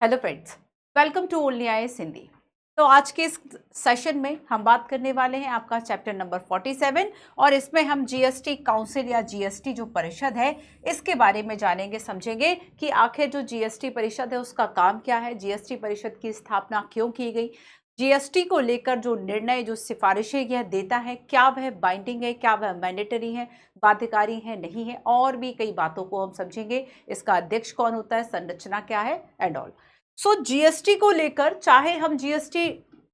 Hello friends, welcome to only IAS Hindi. तो आज के इस सेशन में हम बात करने वाले हैं आपका चैप्टर नंबर 47 और इसमें हम जीएसटी काउंसिल या जीएसटी जो परिषद है इसके बारे में जानेंगे समझेंगे कि आखिर जो जीएसटी परिषद है उसका काम क्या है, जीएसटी परिषद की स्थापना क्यों की गई, जीएसटी को लेकर जो निर्णय जो सिफारिशें यह देता है क्या वह बाइंडिंग है, क्या वह मैंडेटरी है, बाध्यकारी है, नहीं है, और भी कई बातों को हम समझेंगे। इसका अध्यक्ष कौन होता है, संरचना क्या है एंड ऑल। सो जीएसटी को लेकर चाहे हम जीएसटी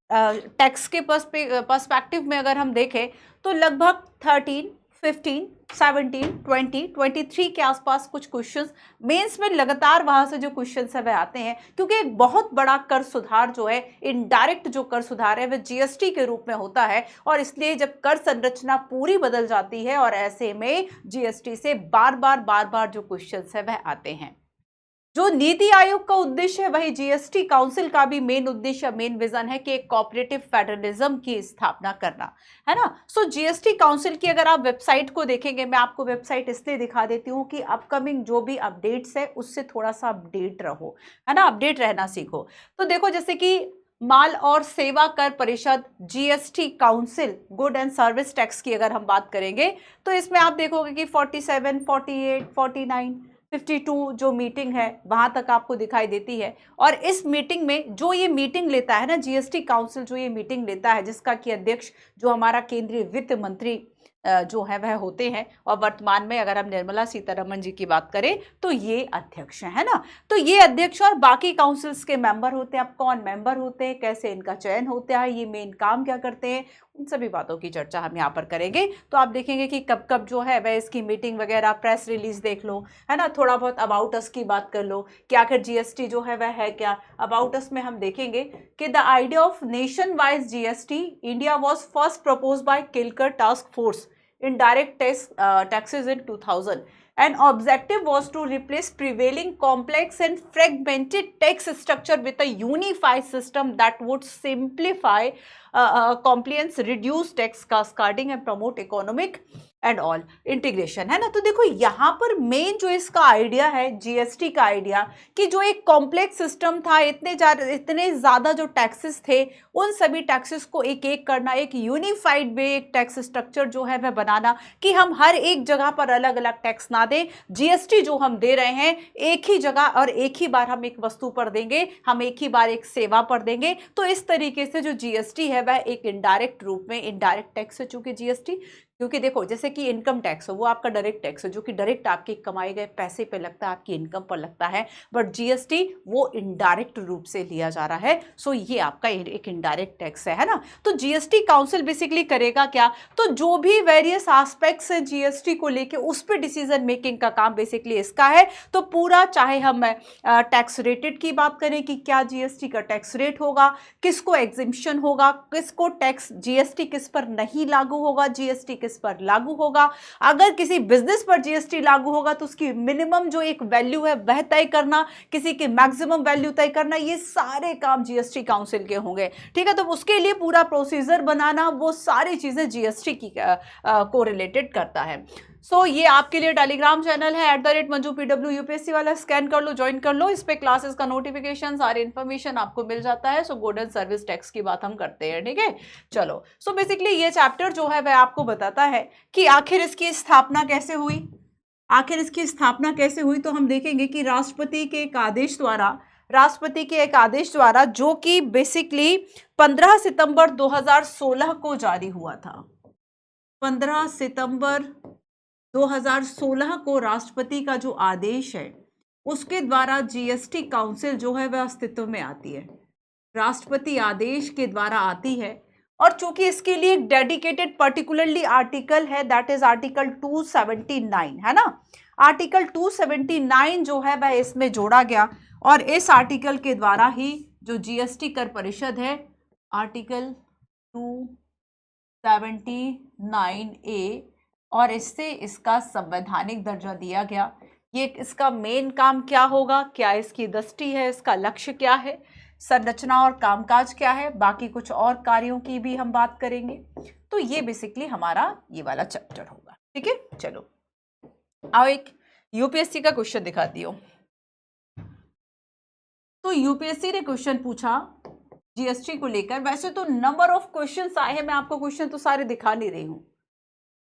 टैक्स के पर्सपेक्टिव में अगर हम देखें तो लगभग 13, 15, 17, 20, 23 के आसपास कुछ क्वेश्चंस मेंस में लगातार वहां से जो क्वेश्चंस है वह आते हैं, क्योंकि एक बहुत बड़ा कर सुधार जो है, इनडायरेक्ट जो कर सुधार है वह जीएसटी के रूप में होता है। और इसलिए जब कर संरचना पूरी बदल जाती है और ऐसे में जीएसटी से बार बार जो क्वेश्चंस है वह आते हैं। जो नीति आयोग का उद्देश्य है वही जीएसटी काउंसिल का भी मेन उद्देश्य, मेन विजन है कि एक कोऑपरेटिव फेडरलिज्म की स्थापना करना है ना। सो जीएसटी काउंसिल की अगर आप वेबसाइट को देखेंगे, मैं आपको वेबसाइट इसलिए दिखा देती हूँ कि अपकमिंग जो भी अपडेट्स है उससे थोड़ा सा अपडेट रहो, है ना, अपडेट रहना सीखो। तो देखो, जैसे कि माल और सेवा कर परिषद, GST council, good and service tax की अगर हम बात करेंगे तो इसमें आप देखोगे कि 47, 48, 49, 52 जो मीटिंग है वहां तक आपको दिखाई देती है। और इस मीटिंग में जो ये मीटिंग लेता है ना, जीएसटी काउंसिल जो ये मीटिंग लेता है, जिसका कि अध्यक्ष जो हमारा केंद्रीय वित्त मंत्री जो है वह होते हैं, और वर्तमान में अगर हम निर्मला सीतारमण जी की बात करें तो ये अध्यक्ष है ना। तो ये अध्यक्ष और बाकी काउंसिल्स के मेंबर होते हैं। अब कौन मेंबर होते हैं, कैसे इनका चयन होता है, ये मेन काम क्या करते हैं, उन सभी बातों की चर्चा हम यहाँ पर करेंगे। तो आप देखेंगे कि कब कब जो है वह इसकी मीटिंग वगैरह, प्रेस रिलीज देख लो, है ना, थोड़ा बहुत अबाउट अस की बात कर लो कि आखिर जीएसटी जो है वह है क्या। अबाउट अस में हम देखेंगे कि the idea of nation wise GST India was first propose by Kelkar task force in direct taxes in 2000, and objective was to replace prevailing complex and fragmented tax structure with a unified system that would simplify compliance, reduce tax cascading and promote economic and all integration, है ना। तो देखो यहाँ पर main जो इसका idea है, GST का आइडिया, कि जो एक कॉम्प्लेक्स सिस्टम था, इतने ज्यादा जो टैक्सेस थे, उन सभी टैक्सेस को एक एक करना, एक यूनिफाइड वे, एक टैक्स स्ट्रक्चर जो है वह बनाना, कि हम हर एक जगह पर अलग अलग टैक्स ना दें। जीएसटी जो हम दे रहे हैं एक ही जगह और एक ही बार हम एक वस्तु पर देंगे, हम एक ही बार एक सेवा पर देंगे। तो इस तरीके से जो जीएसटी है वह एक इनडायरेक्ट रूप में, इनडायरेक्ट टैक्स है चूंकि जीएसटी, क्योंकि देखो जैसे कि इनकम टैक्स हो वो आपका डायरेक्ट टैक्स है जो कि डायरेक्ट आपके कमाए गए पैसे पे लगता है, आपकी इनकम पर लगता है, बट जीएसटी वो इनडायरेक्ट रूप से लिया जा रहा है। सो ये आपका एक इनडायरेक्ट टैक्स है ना। तो जीएसटी काउंसिल बेसिकली करेगा क्या, तो जो भी वेरियस एस्पेक्ट्स है जीएसटी को लेके उस पर डिसीजन मेकिंग का काम बेसिकली इसका है। तो पूरा, चाहे हम टैक्स रेटेड की बात करें कि क्या जीएसटी का टैक्स रेट होगा, किसको एग्जिम्पशन होगा, किसको टैक्स जीएसटी किस पर नहीं लागू होगा, जीएसटी किस पर लागू होगा, अगर किसी बिजनेस पर जीएसटी लागू होगा तो उसकी मिनिमम जो एक वैल्यू है वह तय करना, किसी की मैक्सिमम वैल्यू तय करना, ये सारे काम जीएसटी काउंसिल के होंगे। ठीक है, तो उसके लिए पूरा प्रोसीजर बनाना, वो सारी चीजें जीएसटी की को रिलेटेड करता है। सो ये आपके लिए टेलीग्राम चैनल है @manju_pw यूपीएससी वाला, स्कैन कर लो, ज्वाइन कर लो। इस पे क्लासेस का नोटिफिकेशन, सारी इन्फॉर्मेशन आपको मिल जाता है। So good and service tax की बात हम करते हैं, ठीक है। चलो, सो बेसिकली ये चैप्टर जो है वह आपको बताता है कि आखिर इसकी स्थापना कैसे हुई। आखिर इसकी स्थापना कैसे हुई तो हम देखेंगे कि राष्ट्रपति के एक आदेश द्वारा, जो कि बेसिकली 15 सितंबर 2016 को जारी हुआ था। 15 सितंबर 2016 को राष्ट्रपति का जो आदेश है उसके द्वारा जीएसटी काउंसिल जो है वह अस्तित्व में आती है, राष्ट्रपति आदेश के द्वारा आती है। और चूंकि इसके लिए एक डेडिकेटेड पर्टिकुलरली आर्टिकल है, दैट इज आर्टिकल 279, है ना। आर्टिकल 279 जो है वह इसमें जोड़ा गया, और इस आर्टिकल के द्वारा ही जो जीएसटी कर परिषद है, आर्टिकल 279A, और इससे इसका संवैधानिक दर्जा दिया गया। ये इसका मेन काम क्या होगा, क्या इसकी दृष्टि है, इसका लक्ष्य क्या है, संरचना और कामकाज क्या है, बाकी कुछ और कार्यों की भी हम बात करेंगे। तो ये बेसिकली हमारा ये वाला चैप्टर होगा, ठीक है। चलो, आओ एक यूपीएससी का क्वेश्चन दिखाती हूँ। तो यूपीएससी ने क्वेश्चन पूछा जीएसटी को लेकर। वैसे तो नंबर ऑफ क्वेश्चंस आए हैं, मैं आपको क्वेश्चन तो सारे दिखा नहीं रही हूँ,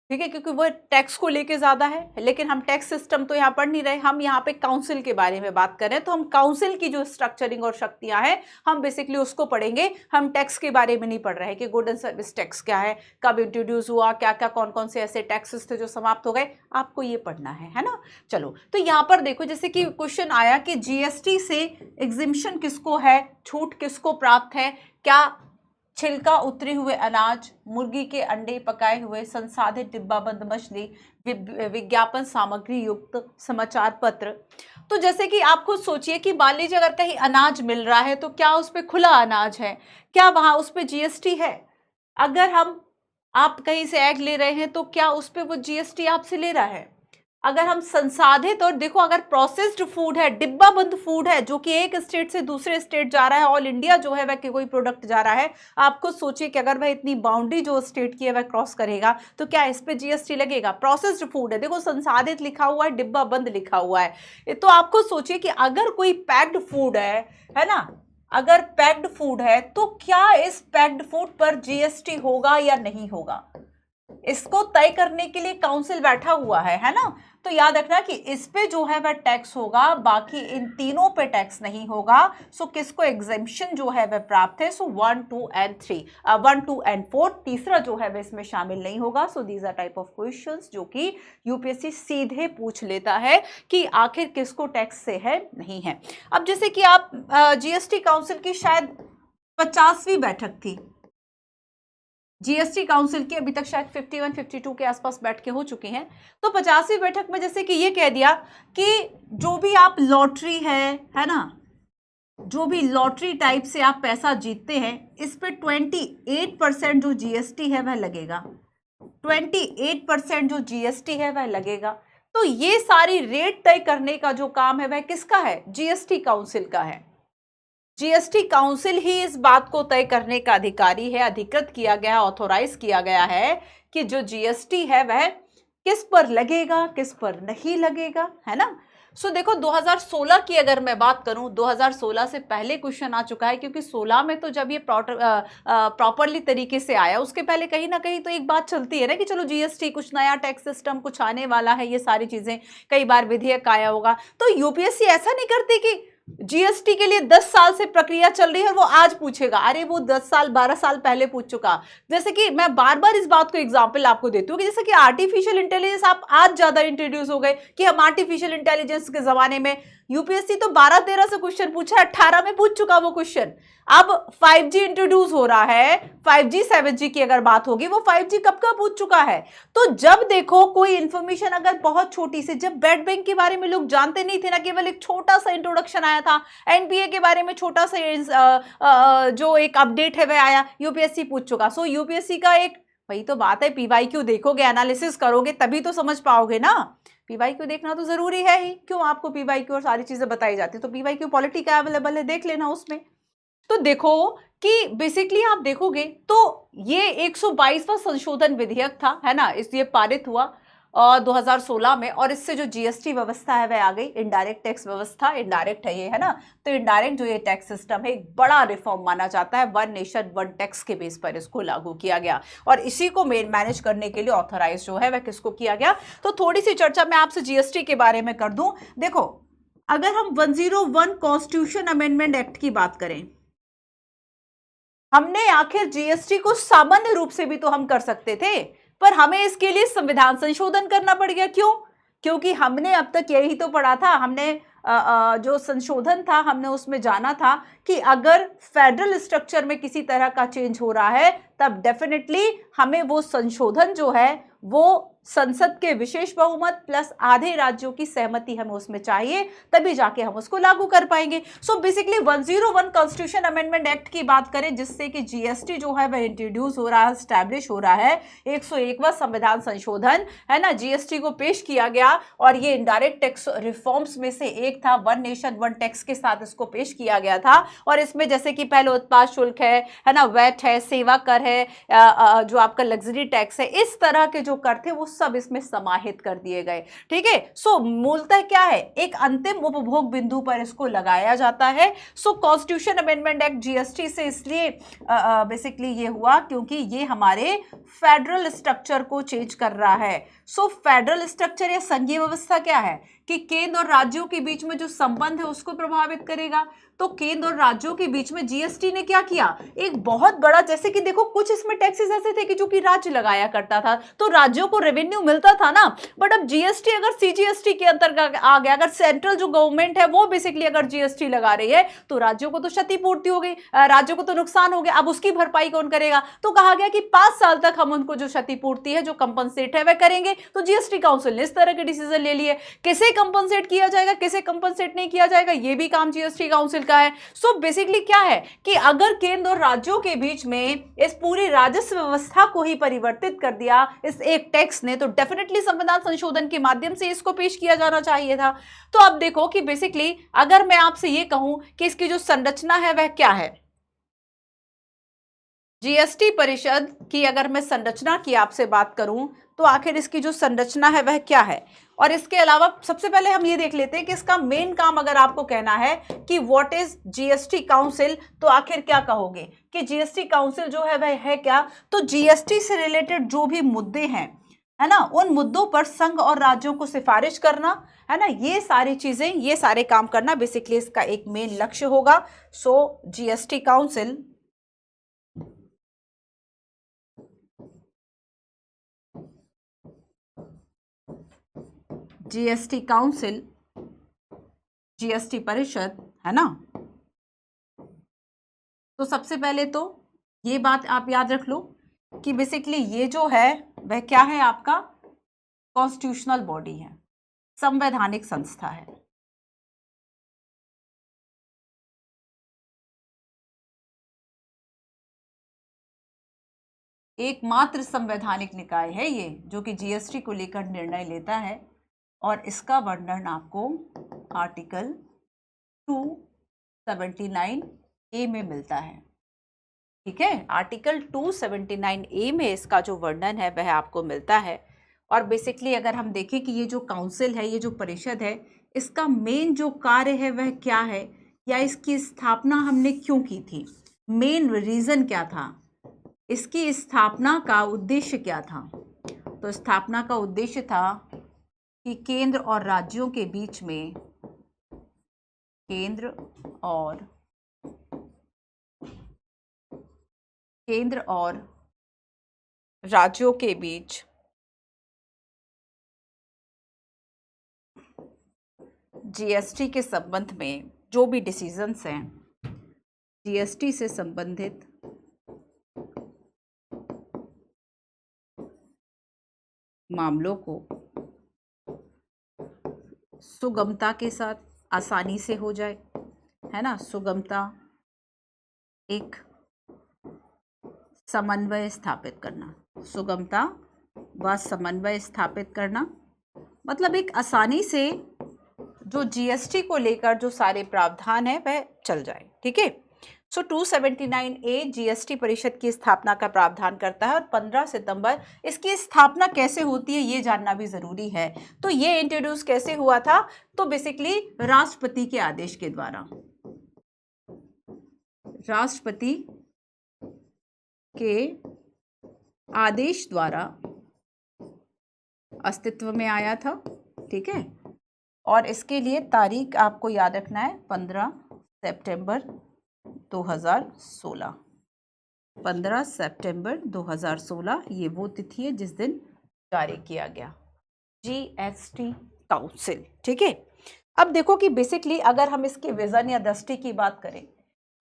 ठीक है, क्योंकि वो टैक्स को लेके ज्यादा है। लेकिन हम टैक्स सिस्टम तो यहाँ पढ़ नहीं रहे, हम यहाँ पे काउंसिल के बारे में बात कर रहे हैं। तो हम काउंसिल की जो स्ट्रक्चरिंग और शक्तियां हैं हम बेसिकली उसको पढ़ेंगे। हम टैक्स के बारे में नहीं पढ़ रहे हैं कि गुड एंड सर्विस टैक्स क्या है, कब इंट्रोड्यूस हुआ, क्या क्या कौन कौन से ऐसे टैक्सेस थे जो समाप्त हो गए, आपको ये पढ़ना है ना। चलो, तो यहाँ पर देखो, जैसे कि क्वेश्चन आया कि जीएसटी से एग्जिम्पशन किसको है, छूट किसको प्राप्त है, क्या छिलका उतरे हुए अनाज, मुर्गी के अंडे, पकाए हुए, संसाधित डिब्बाबंद मछली, विज्ञापन सामग्री युक्त समाचार पत्र। तो जैसे कि आप खुद सोचिए कि मान लीजिए अगर कहीं अनाज मिल रहा है तो क्या उस पर खुला अनाज है, क्या वहां उस पर जीएसटी है? अगर आप कहीं से एग ले रहे हैं तो क्या उस पर वो जीएसटी आपसे ले रहा है? अगर हम संसाधित, और देखो अगर प्रोसेस्ड फूड है, डिब्बा बंद फूड है, जो कि एक स्टेट से दूसरे स्टेट जा रहा है, ऑल इंडिया जो है वह कोई प्रोडक्ट जा रहा है, आप खुद सोचिए कि अगर वह इतनी बाउंड्री जो स्टेट की है वह क्रॉस करेगा तो क्या इस पे जीएसटी लगेगा? प्रोसेस्ड फूड है, देखो संसाधित लिखा हुआ है, डिब्बा बंद लिखा हुआ है। तो आप खुद सोचिए कि अगर कोई पैक्ड फूड है ना, अगर पैक्ड फूड है तो क्या इस पैक्ड फूड पर जीएसटी होगा या नहीं होगा? इसको तय करने के लिए काउंसिल बैठा हुआ है ना। तो याद रखना कि इस पे जो है वह टैक्स होगा, बाकी इन तीनों पे टैक्स नहीं होगा। सो किसको एग्जेम्पशन जो है वह प्राप्त है? सो 1, 2 एंड 3, 1, 2 एंड 4, तीसरा जो है वह इसमें शामिल नहीं होगा। So these are type of questions जो कि यूपीएससी सीधे पूछ लेता है कि आखिर किसको टैक्स से है, नहीं है। अब जैसे कि आप जीएसटी काउंसिल की शायद 50वीं बैठक थी, जीएसटी काउंसिल की अभी तक शायद 51, 52 के आसपास बैठ के हो चुकी हैं। तो 50वीं बैठक में जैसे कि ये कह दिया कि जो भी आप लॉटरी है ना, जो भी लॉटरी टाइप से आप पैसा जीतते हैं, इस पे 28% जो जीएसटी है वह लगेगा, 28% जो जीएसटी है वह लगेगा। तो ये सारी रेट तय करने का जो काम है वह किसका है? जीएसटी काउंसिल का है। जीएसटी काउंसिल ही इस बात को तय करने का अधिकारी है, अधिकृत किया गया, ऑथोराइज किया गया है कि जो जीएसटी है वह किस पर लगेगा, किस पर नहीं लगेगा, है ना। सो देखो 2016 की अगर मैं बात करूं, 2016 से पहले क्वेश्चन आ चुका है, क्योंकि 16 में तो जब ये प्रॉपरली तरीके से आया, उसके पहले कहीं ना कहीं तो एक बात चलती है ना कि चलो जीएसटी कुछ नया टैक्स सिस्टम कुछ आने वाला है, ये सारी चीजें, कई बार विधेयक आया होगा। तो यूपीएससी ऐसा नहीं करती कि जीएसटी के लिए 10 साल से प्रक्रिया चल रही है और वो आज पूछेगा, अरे वो 10 साल 12 साल पहले पूछ चुका। जैसे कि मैं बार बार इस बात को एग्जांपल आपको देती हूँ कि जैसे कि आर्टिफिशियल इंटेलिजेंस आप आज ज्यादा इंट्रोड्यूस हो गए कि हम आर्टिफिशियल इंटेलिजेंस के जमाने में, यूपीएससी तो 12-13 से क्वेश्चन पूछा, 18 में पूछ चुका वो क्वेश्चन। अब 5G इंट्रोड्यूस हो रहा है, 5G 7G की अगर बात होगी, वो 5G कब का पूछ चुका है। तो जब देखो कोई इंफॉर्मेशन अगर बहुत छोटी सी, जब बेड बैंक के बारे में लोग जानते नहीं थे ना, केवल एक छोटा सा इंट्रोडक्शन आया था, एनपीए के बारे में छोटा सा जो एक अपडेट है वह आया, यूपीएससी पूछ चुका। सो यूपीएससी का एक, वही तो बात है, पीवाईक्यू देखोगे, एनालिसिस करोगे तभी तो समझ पाओगे ना। पीवाईक्यू देखना तो जरूरी है ही, क्यों आपको पीवाईक्यू और सारी चीजें बताई जाती है, तो पीवाईक्यू पॉलिटी का अवेलेबल है, देख लेना उसमें। तो देखो कि बेसिकली आप देखोगे तो ये 122वां संशोधन विधेयक था, है ना, इसलिए पारित हुआ 2016 में, और इससे जो जीएसटी व्यवस्था है वह आ गई, इनडायरेक्ट टैक्स व्यवस्था, इनडायरेक्ट है ये, है ना। तो इनडायरेक्ट जो ये टैक्स सिस्टम है एक बड़ा रिफॉर्म माना जाता है, वन नेशन वन टैक्स के बेस पर इसको लागू किया गया, और इसी को मैनेज करने के लिए ऑथराइज जो है वह किसको किया गया। तो थोड़ी सी चर्चा मैं आपसे जीएसटी के बारे में कर दूं। देखो अगर हम 101 कॉन्स्टिट्यूशन अमेंडमेंट एक्ट की बात करें, हमने आखिर जीएसटी को सामान्य रूप से भी तो हम कर सकते थे, पर हमें इसके लिए संविधान संशोधन करना पड़ गया। क्यों? क्योंकि हमने अब तक यही तो पढ़ा था, हमने जो संशोधन था हमने उसमें जाना था कि अगर फेडरल स्ट्रक्चर में किसी तरह का चेंज हो रहा है तब डेफिनेटली हमें वो संशोधन जो है वो संसद के विशेष बहुमत प्लस आधे राज्यों की सहमति हमें उसमें चाहिए, तभी जाके हम उसको लागू कर पाएंगे। So basically 101 constitution amendment act की बात करें, जिससे कि जीएसटी जो है वह इंट्रोड्यूस हो रहा है, स्टैब्लिश हो रहा है। 101वां संविधान संशोधन, है ना, जीएसटी को पेश किया गया, और ये इनडायरेक्ट टैक्स रिफॉर्म्स में से एक था, वन नेशन वन टैक्स के साथ इसको पेश किया गया था। और इसमें जैसे कि पहले उत्पाद शुल्क है ना, वैट है, सेवा कर है, जो आपका लग्जरी टैक्स है, इस तरह के जो कर थे वो सब इसमें समाहित कर दिए गए। ठीक है, सो मूलतः क्या है, एक अंतिम उपभोग बिंदु पर इसको लगाया जाता है। सो कॉन्स्टिट्यूशन अमेंडमेंट एक्ट जीएसटी से इसलिए बेसिकली ये हुआ क्योंकि ये हमारे फेडरल स्ट्रक्चर को चेंज कर रहा है। सो फेडरल स्ट्रक्चर या संघीय व्यवस्था क्या है कि केंद्र और राज्यों के बीच में जो संबंध है उसको प्रभावित करेगा। तो केंद्र और राज्यों के बीच में जीएसटी ने क्या किया, एक बहुत बड़ा, जैसे कि देखो कुछ इसमें टैक्सेस ऐसे थे कि जो कि राज्य लगाया करता था तो राज्यों को रेवेन्यू मिलता था ना, बट अब जीएसटी अगर सीजीएसटी के अंतर्गत आ गया, अगर सेंट्रल जो गवर्नमेंट है वो बेसिकली अगर जीएसटी लगा रही है तो राज्यों को तो क्षतिपूर्ति हो गई, राज्यों को तो नुकसान हो गया, अब उसकी भरपाई कौन करेगा। तो कहा गया कि 5 साल तक हम उनको जो क्षतिपूर्ति है, जो कंपनसेट है वह करेंगे। तो जीएसटी काउंसिल ने इस तरह के डिसीजन ले लिए, किसे कंपनसेट किया जाएगा, किसे कंपनसेट नहीं किया जाएगा, ये भी काम जीएसटी काउंसिल का है। सो बेसिकली क्या है कि अगर केंद्र और राज्यों के बीच में इस पूरी राजस्व व्यवस्था को ही परिवर्तित कर दिया इस एक टैक्स ने, तो डेफिनेटली संविधान संशोधन के माध्यम से इसको पेश किया जाना चाहिए था। तो अब देखो कि बेसिकली अगर मैं आपसे ये कहूं कि इसकी जो संरचना है वह क्या है, जीएसटी परिषद की अगर मैं संरचना की आपसे बात करूं तो आखिर इसकी जो संरचना है वह क्या है। और इसके अलावा सबसे पहले हम ये देख लेते हैं कि इसका मेन काम अगर आपको कहना है कि व्हाट इज जीएसटी काउंसिल, तो आखिर क्या कहोगे कि जीएसटी काउंसिल जो है वह है क्या। तो जीएसटी से रिलेटेड जो भी मुद्दे हैं, है ना, उन मुद्दों पर संघ और राज्यों को सिफारिश करना, है ना, ये सारी चीजें, ये सारे काम करना बेसिकली इसका एक मेन लक्ष्य होगा। So GST council GST council, GST परिषद, है ना। तो सबसे पहले तो ये बात आप याद रख लो कि बेसिकली ये जो है वह क्या है, आपका कॉन्स्टिट्यूशनल बॉडी है, संवैधानिक संस्था है। एकमात्र संवैधानिक निकाय है ये जो कि जीएसटी को लेकर निर्णय लेता है, और इसका वर्णन आपको आर्टिकल 279 ए में मिलता है। ठीक है, आर्टिकल 279 ए में इसका जो वर्णन है वह आपको मिलता है। और बेसिकली अगर हम देखें कि ये जो काउंसिल है, ये जो परिषद है, इसका मेन जो कार्य है वह क्या है, या इसकी स्थापना हमने क्यों की थी, मेन रीजन क्या था, इसकी स्थापना का उद्देश्य क्या था। तो स्थापना का उद्देश्य था कि केंद्र और राज्यों के बीच में, केंद्र और राज्यों के बीच जीएसटी के संबंध में जो भी डिसीजंस हैं, जीएसटी से संबंधित मामलों को सुगमता के साथ, आसानी से हो जाए, है ना, सुगमता, एक समन्वय स्थापित करना, सुगमता व समन्वय स्थापित करना, मतलब एक आसानी से जो जीएसटी को लेकर जो सारे प्रावधान है वह चल जाए। ठीक है, सो 279 ए जीएसटी परिषद की स्थापना का प्रावधान करता है, और 15 सितंबर इसकी स्थापना कैसे होती है ये जानना भी जरूरी है। तो ये इंट्रोड्यूस कैसे हुआ था, तो बेसिकली राष्ट्रपति के आदेश के द्वारा, राष्ट्रपति के आदेश द्वारा अस्तित्व में आया था। ठीक है, और इसके लिए तारीख आपको याद रखना है 15 सितंबर 2016। 15 सितंबर 2016 ये वो तिथि है जिस दिन जारी किया गया जीएसटी काउंसिल। ठीक है, अब देखो कि बेसिकली अगर हम इसके विजन या दृष्टि की बात करें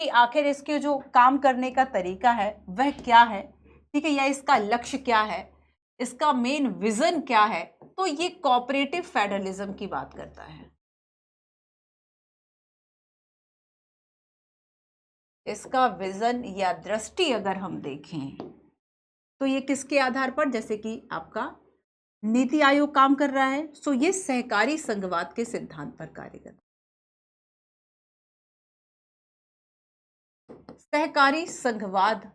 कि आखिर इसके जो काम करने का तरीका है वह क्या है, ठीक है, या इसका लक्ष्य क्या है, इसका मेन विजन क्या है, तो ये कोऑपरेटिव फेडरलिज्म की बात करता है। इसका विजन या दृष्टि अगर हम देखें तो ये किसके आधार पर, जैसे कि आपका नीति आयोग काम कर रहा है, सो ये सहकारी संघवाद के सिद्धांत पर कार्य करता है। सहकारी संघवाद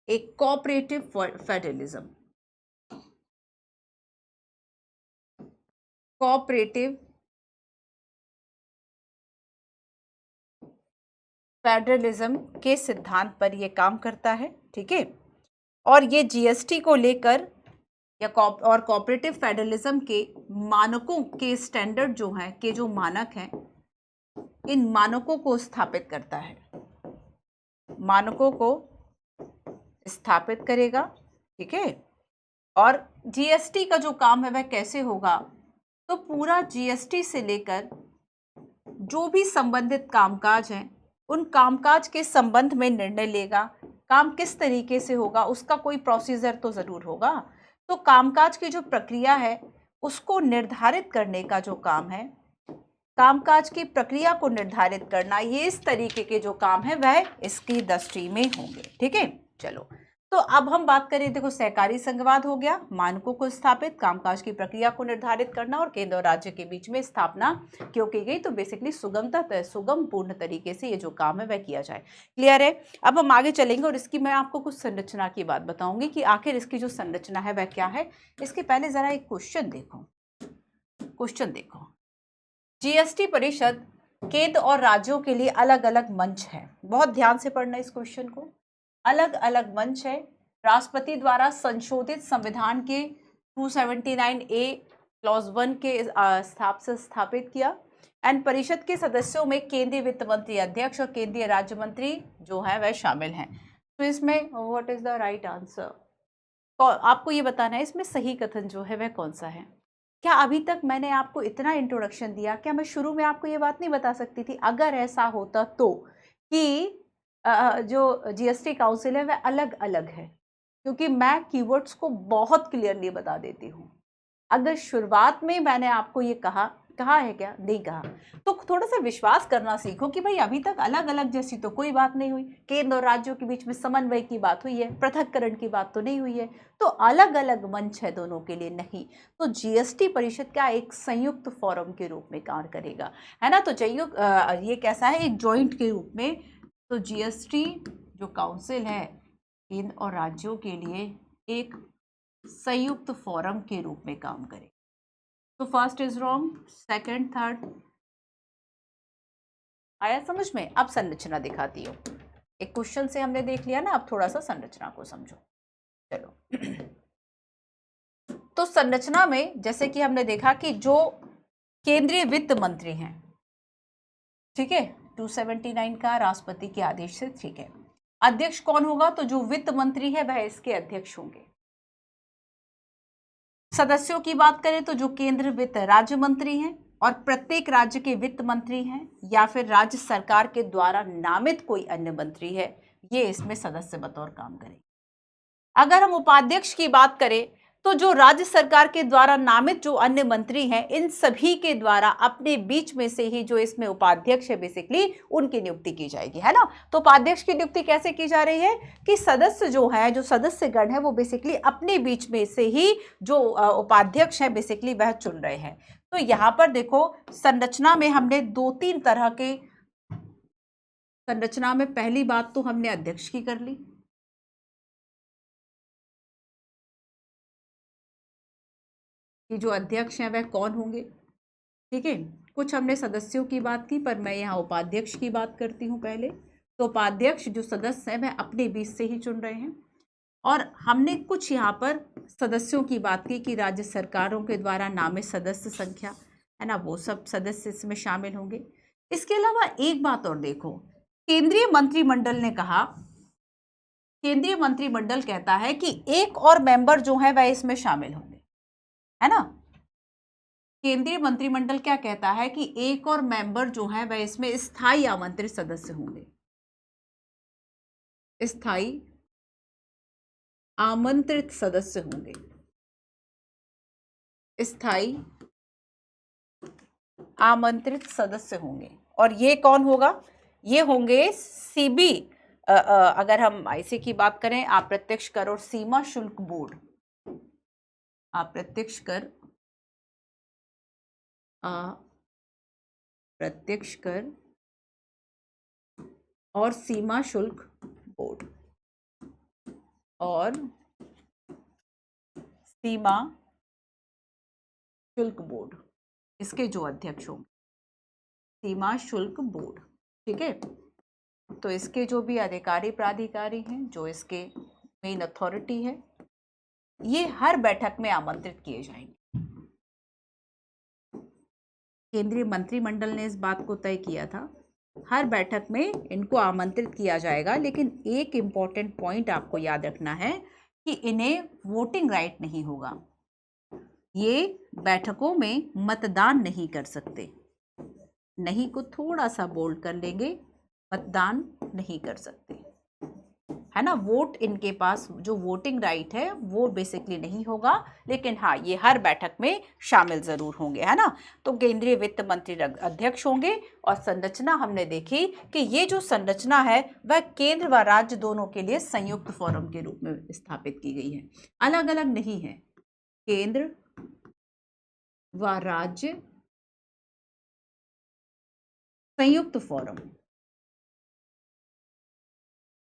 एक कोऑपरेटिव फेडरलिज्म, कोऑपरेटिव फेडरलिज्म के सिद्धांत पर यह काम करता है, ठीक है। और ये जीएसटी को लेकर या और कोऑपरेटिव फेडरलिज्म के मानकों के स्टैंडर्ड जो हैं, के जो मानक हैं, इन मानकों को स्थापित करता है, मानकों को स्थापित करेगा, ठीक है। और जीएसटी का जो काम है वह कैसे होगा, तो पूरा जीएसटी से लेकर जो भी संबंधित कामकाज हैं उन कामकाज के संबंध में निर्णय लेगा। काम किस तरीके से होगा उसका कोई प्रोसीजर तो जरूर होगा। तो कामकाज की जो प्रक्रिया है उसको निर्धारित करने का जो काम है, कामकाज की प्रक्रिया को निर्धारित करना, ये इस तरीके के जो काम है वह इसकी दृष्टि में होंगे, ठीक है। चलो, तो अब हम बात करें, देखो सहकारी संघवाद हो गया, मानकों को स्थापित, कामकाज की प्रक्रिया को निर्धारित करना और केंद्र और राज्य के बीच में स्थापना क्यों की गई, तो बेसिकली सुगम पूर्ण तरीके से ये जो काम है वह किया जाए। क्लियर है। अब हम आगे चलेंगे और इसकी मैं आपको कुछ संरचना की बात बताऊंगी कि आखिर इसकी जो संरचना है वह क्या है। इसके पहले जरा एक क्वेश्चन देखो, जीएसटी परिषद केंद्र और राज्यों के लिए अलग अलग मंच है। बहुत ध्यान से पढ़ना इस क्वेश्चन को। अलग अलग मंच है, राष्ट्रपति द्वारा संशोधित संविधान के 279A क्लॉज 1 के हिसाब से स्थापित किया। एंड परिषद के सदस्यों में केंद्रीय वित्त मंत्री अध्यक्ष और केंद्रीय राज्य मंत्री जो है वह शामिल हैं। तो इसमें what is the right answer, तो आपको ये बताना है इसमें सही कथन जो है वह कौन सा है। क्या अभी तक मैंने आपको इतना इंट्रोडक्शन दिया, क्या मैं शुरू में आपको ये बात नहीं बता सकती थी अगर ऐसा होता तो, कि जो जीएसटी काउंसिल है वह अलग अलग है, क्योंकि मैं कीवर्ड्स को बहुत क्लियरली बता देती हूँ। अगर शुरुआत में मैंने आपको ये कहा है क्या, नहीं कहा, तो थोड़ा सा विश्वास करना सीखो कि भाई अभी तक अलग अलग जैसी तो कोई बात नहीं हुई, केंद्र और राज्यों के बीच में समन्वय की बात हुई है, पृथककरण की बात तो नहीं हुई है, तो अलग अलग मंच है दोनों के लिए नहीं। तो जीएसटी परिषद का एक संयुक्त फोरम के रूप में कार्य करेगा, है ना। तो ये कैसा है, एक जॉइंट के रूप में। तो जीएसटी जो काउंसिल है केंद्र और राज्यों के लिए एक संयुक्त फोरम के रूप में काम करे। तो first is wrong, second, third आया समझ में। अब संरचना दिखाती हूँ। एक क्वेश्चन से हमने देख लिया ना, अब थोड़ा सा संरचना को समझो। चलो तो संरचना में जैसे कि हमने देखा कि जो केंद्रीय वित्त मंत्री हैं, ठीक है, 279 का राष्ट्रपति के आदेश से, ठीक है। अध्यक्ष कौन होगा, तो जो वित्त मंत्री है वह इसके अध्यक्ष होंगे। सदस्यों की बात करें तो जो केंद्र वित्त राज्य मंत्री हैं और प्रत्येक राज्य के वित्त मंत्री हैं या फिर राज्य सरकार के द्वारा नामित कोई अन्य मंत्री है, ये इसमें सदस्य बतौर काम करें। अगर हम उपाध्यक्ष की बात करें तो जो राज्य सरकार के द्वारा नामित जो अन्य मंत्री हैं, इन सभी के द्वारा अपने बीच में से ही जो इसमें उपाध्यक्ष है बेसिकली उनकी नियुक्ति की जाएगी, है ना। तो उपाध्यक्ष की नियुक्ति कैसे की जा रही है कि सदस्य जो है, जो सदस्यगण है वो बेसिकली अपने बीच में से ही जो उपाध्यक्ष है बेसिकली वह चुन रहे हैं। तो यहां पर देखो संरचना में हमने 2-3 तरह के, संरचना में पहली बात तो हमने अध्यक्ष की कर ली, कि जो अध्यक्ष हैं वह कौन होंगे, ठीक है। कुछ हमने सदस्यों की बात की, पर मैं यहाँ उपाध्यक्ष की बात करती हूँ पहले। तो उपाध्यक्ष जो सदस्य हैं वह अपने बीच से ही चुन रहे हैं। और हमने कुछ यहाँ पर सदस्यों की बात की कि राज्य सरकारों के द्वारा नामित सदस्य संख्या, है ना, वो सब सदस्य इसमें शामिल होंगे। इसके अलावा एक बात और देखो, केंद्रीय मंत्रिमंडल ने कहा, केंद्रीय मंत्रिमंडल कहता है कि एक और मेंबर जो है वह इसमें शामिल होंगे, है ना। केंद्रीय मंत्रिमंडल क्या कहता है कि एक और मेंबर जो है वह इसमें स्थायी आमंत्रित सदस्य होंगे, स्थायी आमंत्रित सदस्य होंगे, स्थायी आमंत्रित सदस्य होंगे। और ये कौन होगा, ये होंगे सीबी, अगर हम आईसी की बात करें, अप्रत्यक्ष कर और सीमा शुल्क बोर्ड, अप्रत्यक्ष कर, अप्रत्यक्ष कर और सीमा शुल्क बोर्ड, और सीमा शुल्क बोर्ड, इसके जो अध्यक्ष होंगे, सीमा शुल्क बोर्ड, ठीक है। तो इसके जो भी अधिकारी प्राधिकारी हैं, जो इसके मेन अथॉरिटी है, ये हर बैठक में आमंत्रित किए जाएंगे। केंद्रीय मंत्रिमंडल ने इस बात को तय किया था, हर बैठक में इनको आमंत्रित किया जाएगा। लेकिन एक इम्पॉर्टेंट पॉइंट आपको याद रखना है कि इन्हें वोटिंग राइट नहीं होगा, ये बैठकों में मतदान नहीं कर सकते। नहीं को थोड़ा सा बोल्ड कर लेंगे, मतदान नहीं कर सकते, है ना। वोट इनके पास जो वोटिंग राइट है वो बेसिकली नहीं होगा, लेकिन हाँ ये हर बैठक में शामिल जरूर होंगे, है ना। तो केंद्रीय वित्त मंत्री अध्यक्ष होंगे। और संरचना हमने देखी कि ये जो संरचना है वह केंद्र व राज्य दोनों के लिए संयुक्त फोरम के रूप में स्थापित की गई है, अलग अलग नहीं है। केंद्र व राज्य संयुक्त फोरम,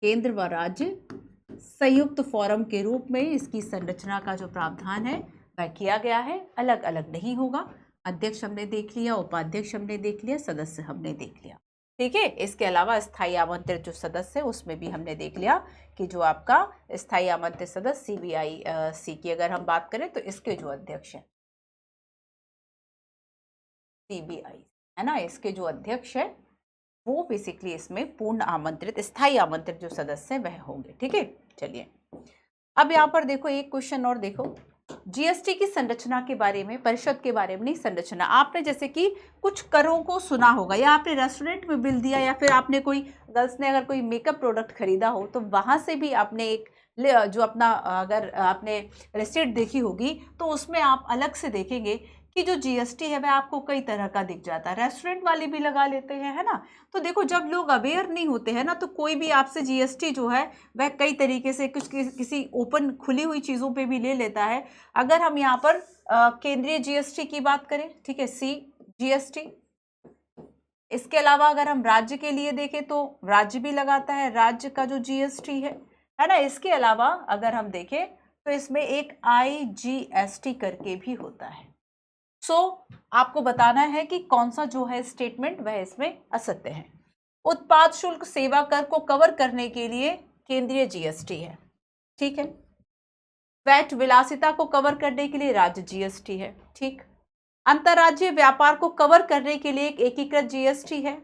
केंद्र व राज्य संयुक्त फोरम के रूप में इसकी संरचना का जो प्रावधान है वह किया गया है, अलग अलग नहीं होगा। अध्यक्ष हमने देख लिया, उपाध्यक्ष हमने देख लिया, सदस्य हमने देख लिया, ठीक है। इसके अलावा स्थायी आमंत्रित जो सदस्य है उसमें भी हमने देख लिया कि जो आपका स्थायी आमंत्रित सदस्य CBIC की अगर हम बात करें तो इसके जो अध्यक्ष है CBI, है ना, इसके जो अध्यक्ष है वो बेसिकली इसमें पूर्ण आमंत्रित स्थायी आमंत्रित जो सदस्य हैं वह होंगे, ठीक है। चलिए अब यहाँ पर देखो एक क्वेश्चन और देखो, जीएसटी की संरचना के बारे में, परिषद के बारे में नहीं, संरचना। आपने जैसे कि कुछ करों को सुना होगा, या आपने रेस्टोरेंट में बिल दिया, या फिर आपने कोई गर्ल्स ने अगर कोई मेकअप प्रोडक्ट खरीदा हो तो वहां से भी आपने एक जो अपना अगर आपने रिसीट देखी होगी तो उसमें आप अलग से देखेंगे कि जो जीएसटी है वह आपको कई तरह का दिख जाता है। रेस्टोरेंट वाले भी लगा लेते हैं, है ना। तो देखो जब लोग अवेयर नहीं होते हैं ना तो कोई भी आपसे जीएसटी जो है वह कई तरीके से कुछ किसी ओपन खुली हुई चीज़ों पे भी ले लेता है। अगर हम यहाँ पर केंद्रीय जीएसटी की बात करें, ठीक है, CGST। इसके अलावा अगर हम राज्य के लिए देखें तो राज्य भी लगाता है, राज्य का जो जीएसटी है ना। इसके अलावा अगर हम देखें तो इसमें एक IGST करके भी होता है। आपको बताना है कि कौन सा जो है स्टेटमेंट वह इसमें असत्य है। उत्पाद शुल्क सेवा कर को कवर करने के लिए केंद्रीय जीएसटी है, ठीक है। वैट विलासिता को कवर करने के लिए राज्य जीएसटी है, ठीक। अंतर्राज्यीय व्यापार को कवर करने के लिए एक एकीकृत जीएसटी है।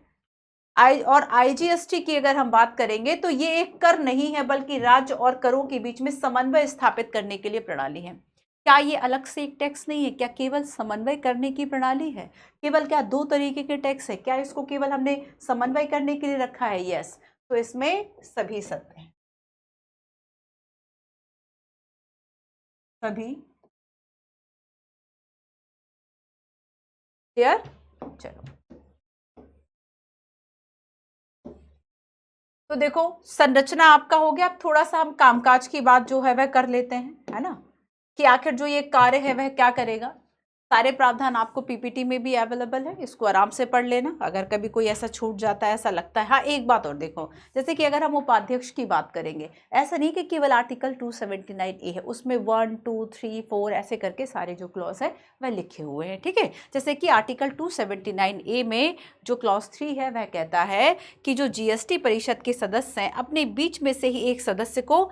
और IGST की अगर हम बात करेंगे तो ये एक कर नहीं है बल्कि राज्य और करों के बीच में समन्वय स्थापित करने के लिए प्रणाली है। क्या ये अलग से एक टैक्स नहीं है? क्या केवल समन्वय करने की प्रणाली है? केवल क्या दो तरीके के टैक्स है? क्या इसको केवल हमने समन्वय करने के लिए रखा है? यस। तो इसमें सभी सत्य है, सभी क्लियर। चलो तो देखो संरचना आपका हो गया। अब थोड़ा सा हम कामकाज की बात जो है वह कर लेते हैं, है ना, कि आखिर जो ये कार्य है वह क्या करेगा। सारे प्रावधान आपको पीपीटी में भी अवेलेबल है, इसको आराम से पढ़ लेना। अगर कभी कोई ऐसा छूट जाता है, ऐसा लगता है। हाँ एक बात और देखो, जैसे कि अगर हम उपाध्यक्ष की बात करेंगे, ऐसा नहीं कि केवल आर्टिकल 279A है, उसमें 1, 2, 3, 4 ऐसे करके सारे जो क्लॉज है वह लिखे हुए हैं, ठीक है। जैसे कि आर्टिकल 279A में जो क्लॉज 3 है वह कहता है कि जो जीएसटी परिषद के सदस्य हैं अपने बीच में से ही एक सदस्य को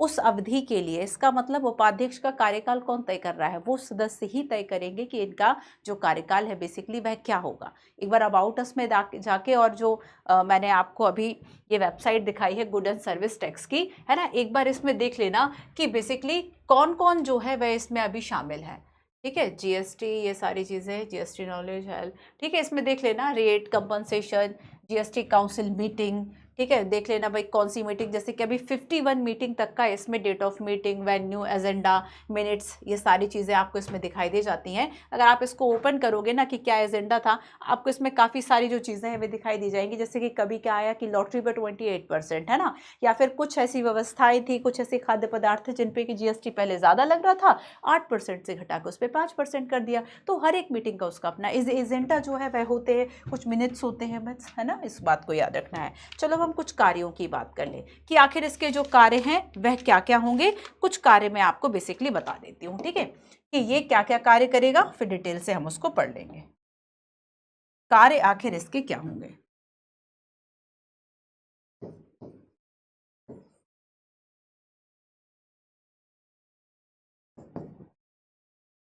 उस अवधि के लिए, इसका मतलब उपाध्यक्ष का कार्यकाल कौन तय कर रहा है? वो सदस्य ही तय करेंगे कि इनका जो कार्यकाल है बेसिकली वह क्या होगा। एक बार अबाउट अस में जाके और जो मैंने आपको अभी ये वेबसाइट दिखाई है गुड एंड सर्विस टैक्स की, है ना, एक बार इसमें देख लेना कि बेसिकली कौन कौन जो है वह इसमें अभी शामिल है, ठीक है। जीएसटी, ये सारी चीज़ें, जीएसटी नॉलेज हेल्थ, ठीक है, इसमें देख लेना rate compensation, GST council meeting, ठीक है, देख लेना भाई कौन सी मीटिंग। जैसे कि अभी 51 मीटिंग तक का इसमें date of meeting, venue, agenda, minutes, ये सारी चीज़ें आपको इसमें दिखाई दे जाती हैं। अगर आप इसको ओपन करोगे ना कि क्या एजेंडा था, आपको इसमें काफ़ी सारी जो चीज़ें हैं वे दिखाई दी जाएंगी। जैसे कि कभी क्या आया कि लॉटरी पर 28%, है ना, या फिर कुछ ऐसी व्यवस्थाएं थी, कुछ ऐसे खाद्य पदार्थ थे जिन पे कि जीएसटी पहले ज़्यादा लग रहा था, 8% से घटाकर उस पर 5% कर दिया। तो हर एक मीटिंग का उसका अपना एजेंडा जो है वह होते हैं, कुछ मिनट्स होते हैं बस, है ना, इस बात को याद रखना है। चलो हम कुछ कार्यों की बात कर लें कि आखिर इसके जो कार्य हैं वह क्या क्या होंगे। कुछ कार्य मैं आपको बेसिकली बता देती हूँ, ठीक है, कि ये क्या क्या कार्य करेगा, फिर डिटेल से हम उसको पढ़ लेंगे। कार्य आखिर इसके क्या होंगे।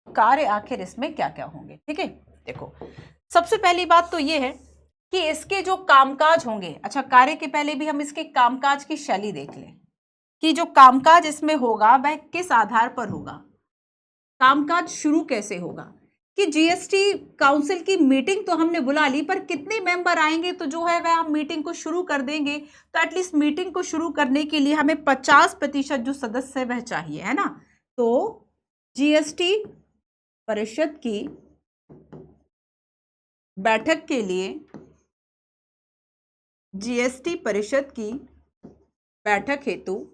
कार्य आखिर इसमें क्या क्या होंगे, ठीक है। देखो, सबसे पहली बात तो ये है कि इसके जो कामकाज होंगे, अच्छा कार्य के पहले भी हम इसके कामकाज की शैली देख लें कि जो कामकाज इसमें होगा वह किस आधार पर होगा, कामकाज शुरू कैसे होगा। कि जीएसटी काउंसिल की मीटिंग तो हमने बुला ली, पर कितने मेंबर आएंगे तो जो है वह हम मीटिंग को शुरू कर देंगे। तो एटलीस्ट मीटिंग को शुरू करने के लिए हमें 50% जो सदस्य है वह चाहिए, है ना। तो जीएसटी परिषद की बैठक के लिए, जीएसटी परिषद की बैठक हेतु,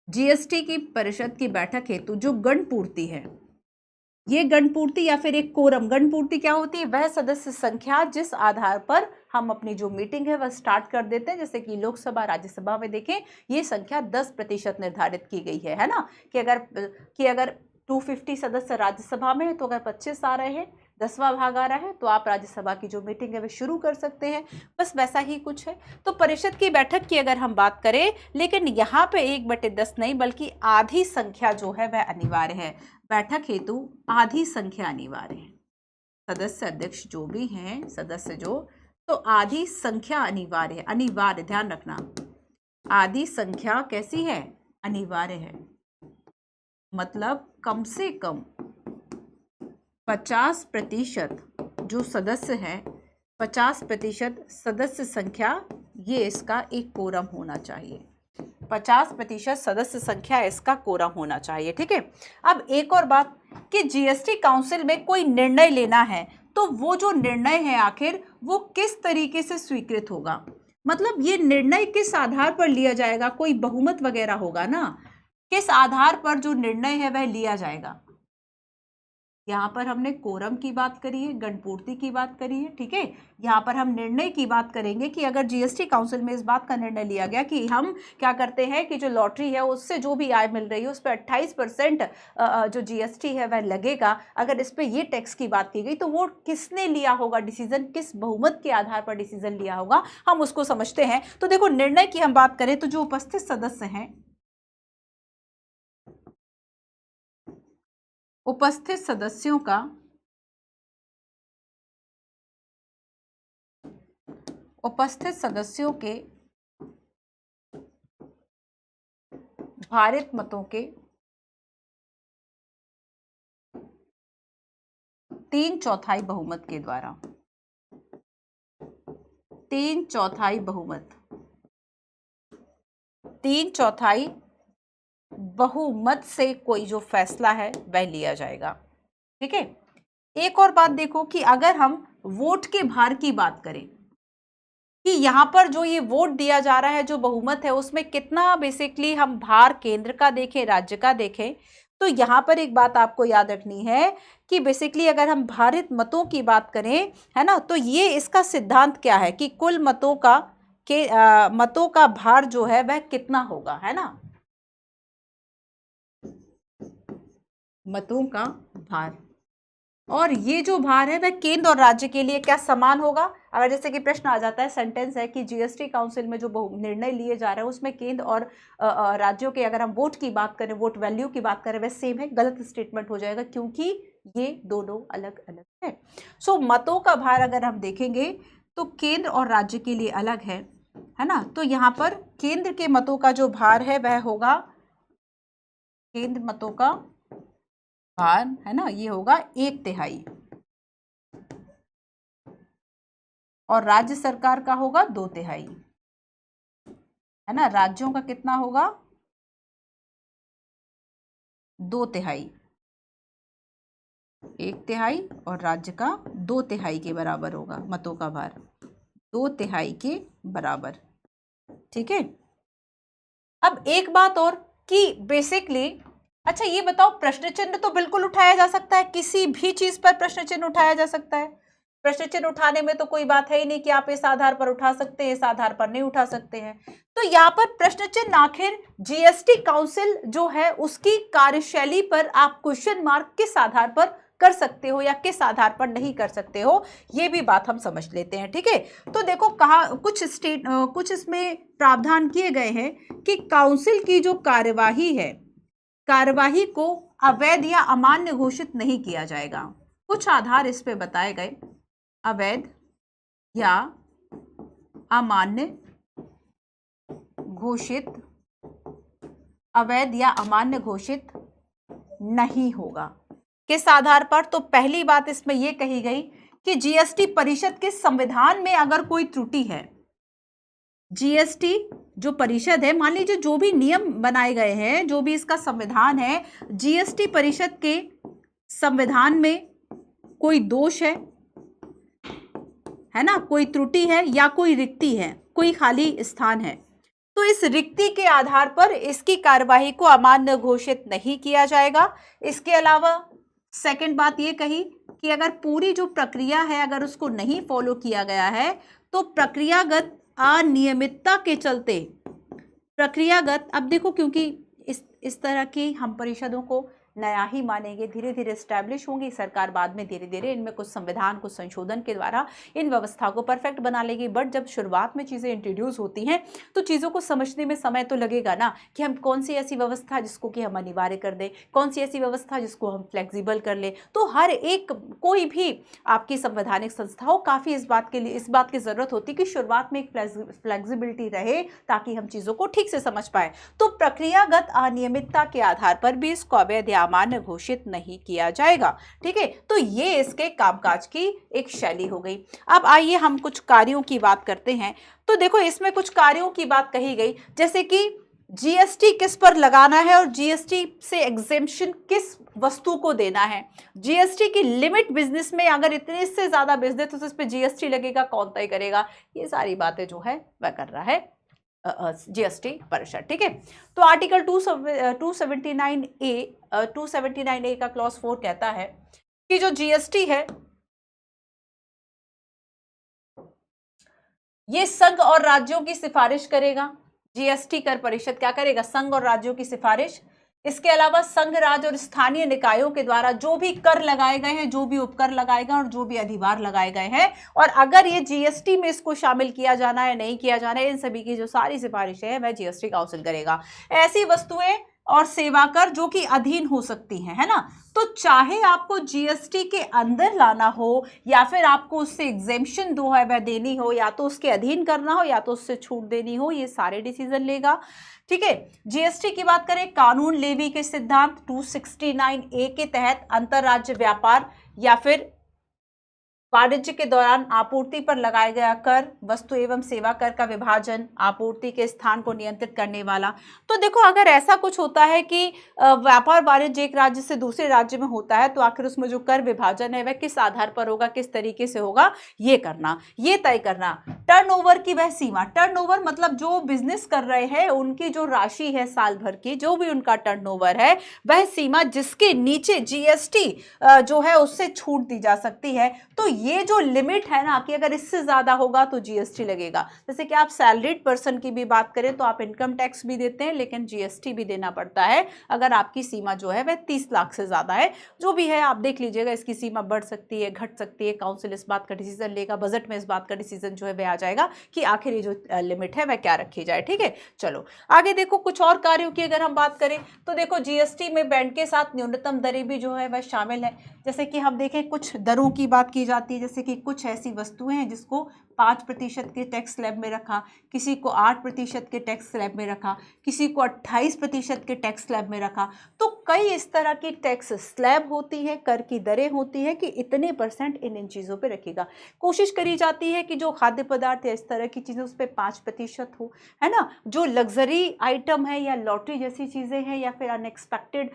जीएसटी की परिषद की बैठक हेतु जो गणपूर्ति है, ये गणपूर्ति या फिर एक कोरम, गणपूर्ति क्या होती है, वह सदस्य संख्या जिस आधार पर हम अपनी जो मीटिंग है वह स्टार्ट कर देते हैं। जैसे कि लोकसभा राज्यसभा में देखें, ये संख्या 10% निर्धारित की गई है ना, कि अगर 250 सदस्य राज्यसभा में है तो अगर 25 आ रहे हैं, 10वां भाग आ रहा है, तो आप राज्यसभा की जो मीटिंग है वह शुरू कर सकते हैं। बस वैसा ही कुछ है। तो परिषद की बैठक की अगर हम बात करें, लेकिन यहाँ पे 1/10 नहीं बल्कि आधी संख्या जो है वह अनिवार्य है। बैठक हेतु आधी संख्या अनिवार्य है। सदस्य अध्यक्ष जो भी हैं, सदस्य जो, तो आधी संख्या अनिवार्य है। अनिवार्य, ध्यान रखना, आधी संख्या कैसी है, अनिवार्य है। मतलब कम से कम 50% जो सदस्य है, 50% सदस्य संख्या, ये इसका एक कोरम होना चाहिए। 50% सदस्य संख्या इसका कोरम होना चाहिए, ठीक है। अब एक और बात कि जीएसटी काउंसिल में कोई निर्णय लेना है तो वो जो निर्णय है आखिर वो किस तरीके से स्वीकृत होगा, मतलब ये निर्णय किस आधार पर लिया जाएगा, कोई बहुमत वगैरह होगा ना, किस आधार पर जो निर्णय है वह लिया जाएगा। यहाँ पर हमने कोरम की बात करी है, गणपूर्ति की बात करी है, ठीक है। यहाँ पर हम निर्णय की बात करेंगे कि अगर जीएसटी काउंसिल में इस बात का निर्णय लिया गया कि हम क्या करते हैं कि जो लॉटरी है उससे जो भी आय मिल रही है उस पर 28% जो जीएसटी है वह लगेगा। अगर इस पर ये टैक्स की बात की गई तो वो किसने लिया होगा डिसीजन, किस बहुमत के आधार पर डिसीजन लिया होगा, हम उसको समझते हैं। तो देखो, निर्णय की हम बात करें तो जो उपस्थित सदस्य हैं, उपस्थित सदस्यों का उपस्थित सदस्यों के भारित मतों के 3/4 बहुमत के द्वारा, 3/4 बहुमत, 3/4 बहुमत से कोई जो फैसला है वह लिया जाएगा, ठीक है। एक और बात देखो कि अगर हम वोट के भार की बात करें कि यहां पर जो ये वोट दिया जा रहा है, जो बहुमत है, उसमें कितना बेसिकली हम भार केंद्र का देखें, राज्य का देखें, तो यहां पर एक बात आपको याद रखनी है कि बेसिकली अगर हम भारित मतों की बात करें, है ना, तो ये इसका सिद्धांत क्या है कि कुल मतों का भार जो है वह कितना होगा, है ना, मतों का भार। और ये जो भार है वह केंद्र और राज्य के लिए क्या समान होगा। अगर जैसे कि प्रश्न आ जाता है, सेंटेंस है कि जीएसटी काउंसिल में जो निर्णय लिए जा रहे हैं उसमें केंद्र और राज्यों के, अगर हम वोट की बात करें, वोट वैल्यू की बात करें, वह सेम है, गलत स्टेटमेंट हो जाएगा क्योंकि ये दोनों अलग अलग है। सो मतों का भार अगर हम देखेंगे तो केंद्र और राज्य के लिए अलग है ना। तो यहाँ पर केंद्र के मतों का जो भार है वह होगा, केंद्र मतों का भार, है ना, ये होगा 1/3 और राज्य सरकार का होगा 2/3, है ना। राज्यों का कितना होगा, 2/3, 1/3 और राज्य का 2/3 के बराबर होगा मतों का भार, 2/3 के बराबर, ठीक है। अब एक बात और कि बेसिकली, अच्छा ये बताओ, प्रश्न चिन्ह तो बिल्कुल उठाया जा सकता है, किसी भी चीज पर प्रश्न चिन्ह उठाया जा सकता है। प्रश्न चिन्ह उठाने में तो कोई बात है ही नहीं कि आप इस आधार पर उठा सकते हैं, इस आधार पर नहीं उठा सकते हैं। तो यहाँ पर प्रश्न चिन्ह आखिर जीएसटी काउंसिल जो है उसकी कार्यशैली पर आप क्वेश्चन मार्क किस आधार पर कर सकते हो या किस आधार पर नहीं कर सकते हो, ये भी बात हम समझ लेते हैं। ठीक है, तो देखो कहा कुछ इसमें प्रावधान किए गए हैं कि काउंसिल की जो कार्यवाही है, कार्यवाही को अवैध या अमान्य घोषित नहीं किया जाएगा। कुछ आधार इस पे बताए गए, अवैध या अमान्य घोषित, अवैध या अमान्य घोषित नहीं होगा। किस आधार पर? तो पहली बात इसमें यह कही गई कि जीएसटी परिषद के संविधान में अगर कोई त्रुटि है, जीएसटी जो परिषद है, मान लीजिए जो भी नियम बनाए गए हैं, जो भी इसका संविधान है, जीएसटी परिषद के संविधान में कोई दोष है ना, कोई त्रुटि है या कोई रिक्ति है, कोई खाली स्थान है, तो इस रिक्ति के आधार पर इसकी कार्यवाही को अमान्य घोषित नहीं किया जाएगा। इसके अलावा सेकंड बात ये कही कि अगर पूरी जो प्रक्रिया है अगर उसको नहीं फॉलो किया गया है तो प्रक्रियागत अनियमितता के चलते, प्रक्रियागत, अब देखो क्योंकि इस तरह की हम परिषदों को नया ही मानेंगे, धीरे धीरे स्टैब्लिश होंगी सरकार, बाद में धीरे धीरे इनमें कुछ संविधान कुछ संशोधन के द्वारा इन व्यवस्था को परफेक्ट बना लेगी। बट जब शुरुआत में चीज़ें इंट्रोड्यूस होती हैं तो चीज़ों को समझने में समय तो लगेगा ना, कि हम कौन सी ऐसी व्यवस्था जिसको कि हम अनिवार्य कर दें, कौन सी ऐसी व्यवस्था जिसको हम फ्लेक्सिबल कर लें। तो हर एक कोई भी आपकी संवैधानिक संस्था हो, काफ़ी इस बात की ज़रूरत होती है कि शुरुआत में एक फ्लेक्सिबिलिटी रहे ताकि हम चीज़ों को ठीक से समझ पाए। तो प्रक्रियागत अनियमितता के आधार पर भी इसको अवैध या अमान्य घोषित नहीं किया जाएगा। ठीक है, तो ये इसके कामकाज की एक शैली हो गई। अब आइए हम कुछ कार्यों की बात करते हैं। तो देखो इसमें कुछ कार्यों की बात कही गई, जैसे कि जीएसटी किस पर लगाना है और जीएसटी से एग्जेम्पशन किस वस्तु को देना है, जीएसटी की लिमिट बिजनेस में अगर इतने से ज्यादा बिजनेस तो इस पे जीएसटी लगेगा, कौन तय करेगा, ये सारी बातें जो है वह कर रहा है जीएसटी परिषद। ठीक है, तो आर्टिकल 279A का क्लॉज 4 कहता है कि जो जीएसटी है ये संघ और राज्यों की सिफारिश करेगा। जीएसटी कर परिषद क्या करेगा? संघ और राज्यों की सिफारिश। इसके अलावा संघ, राज्य और स्थानीय निकायों के द्वारा जो भी कर लगाए गए हैं, जो भी उपकर लगाए गए और जो भी अधिभार लगाए गए हैं, और अगर ये जीएसटी में इसको शामिल किया जाना है नहीं किया जाना है, इन सभी की जो सारी सिफारिशें हैं वह जीएसटी काउंसिल करेगा। ऐसी वस्तुएं और सेवा कर जो कि अधीन हो सकती है ना, तो चाहे आपको जीएसटी के अंदर लाना हो या फिर आपको उससे एग्जेम्पशन दो है वह देनी हो, या तो उसके अधीन करना हो या तो उससे छूट देनी हो, ये सारे डिसीजन लेगा। ठीक है, जीएसटी की बात करें, कानून लेवी के सिद्धांत 269A के तहत अंतरराज्य व्यापार या फिर वाणिज्य के दौरान आपूर्ति पर लगाया गया कर, वस्तु एवं सेवा कर का विभाजन, आपूर्ति के स्थान को नियंत्रित करने वाला। तो देखो अगर ऐसा कुछ होता है कि व्यापार वाणिज्य एक राज्य से दूसरे राज्य में होता है, तो आखिर उसमें जो कर विभाजन है वह किस आधार पर होगा, किस तरीके से होगा, ये करना, ये तय करना। टर्नओवर की वह सीमा, टर्नओवर मतलब जो बिजनेस कर रहे हैं उनकी जो राशि है साल भर की, जो भी उनका टर्नओवर है वह सीमा जिसके नीचे जीएसटी जो है उससे छूट दी जा सकती है। तो ये जो लिमिट है ना कि अगर इससे ज्यादा होगा तो जीएसटी लगेगा। जैसे कि आप सैलरीड पर्सन की भी बात करें तो आप इनकम टैक्स भी देते हैं लेकिन जीएसटी भी देना पड़ता है अगर आपकी सीमा जो है वह 30 लाख से ज्यादा है। जो भी है आप देख लीजिएगा, इसकी सीमा बढ़ सकती है, घट सकती है, काउंसिल इस बात का डिसीजन लेगा, बजट में इस बात का डिसीजन जो है वह आ जाएगा कि आखिर ये जो लिमिट है वह क्या रखी जाए। ठीक है, चलो आगे देखो कुछ और कार्यों की अगर हम बात करें तो देखो जीएसटी में बैंड के साथ न्यूनतम दरें भी जो है वह शामिल है। जैसे कि हम देखें कुछ दरों की बात की जाती है, जैसे कि कुछ ऐसी वस्तुएं हैं जिसको 5% के टैक्स स्लैब में रखा, किसी को 8% के टैक्स स्लैब में रखा, किसी को 28% के टैक्स स्लैब में रखा। तो कई इस तरह की टैक्स स्लैब होती है, कर की दरें होती है कि इतने परसेंट इन चीज़ों पे रखेगा। कोशिश करी जाती है कि जो खाद्य पदार्थ है इस तरह की चीज़ें उस पर 5% हो, है ना। जो लग्जरी आइटम है या लॉटरी जैसी चीज़ें हैं या फिर अनएक्सपेक्टेड